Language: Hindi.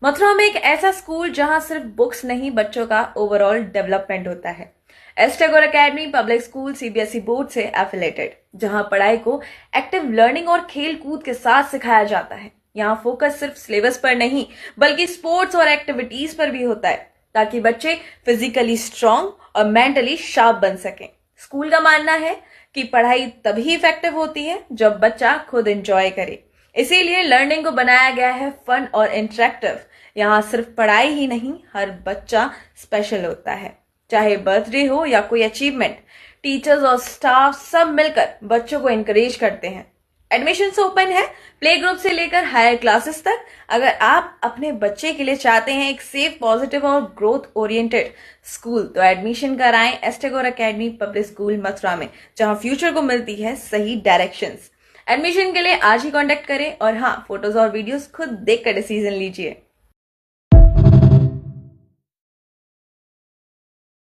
मथुरा में एक ऐसा स्कूल जहां सिर्फ बुक्स नहीं बच्चों का ओवरऑल डेवलपमेंट होता है। S Tagore academy public school CBSE board से एफिलेटेड, जहां पढ़ाई को एक्टिव लर्निंग और खेल कूद के साथ सिखाया जाता है। यहाँ फोकस सिर्फ सिलेबस पर नहीं बल्कि स्पोर्ट्स और एक्टिविटीज पर भी होता है, ताकि बच्चे फिजिकली स्ट्रांग और मेंटली शार्प बन सकें। स्कूल का मानना है कि पढ़ाई तभी इफेक्टिव होती है जब बच्चा खुद एंजॉय करे। इसीलिए लर्निंग को बनाया गया है फन और इंटरेक्टिव। यहाँ सिर्फ पढ़ाई ही नहीं, हर बच्चा स्पेशल होता है, चाहे बर्थडे हो या कोई अचीवमेंट। टीचर्स और स्टाफ सब मिलकर बच्चों को एनकरेज करते हैं। एडमिशन ओपन है प्ले ग्रुप से लेकर हायर क्लासेस तक। अगर आप अपने बच्चे के लिए चाहते हैं एक सेफ, पॉजिटिव और ग्रोथ ओरिएंटेड स्कूल, तो एडमिशन कराएं S Tagore academy public school Mathura में, जहां फ्यूचर को मिलती है सही डायरेक्शंस। एडमिशन के लिए आज ही कांटेक्ट करें और हाँ, फोटोज और वीडियोस खुद देखकर डिसीजन लीजिए।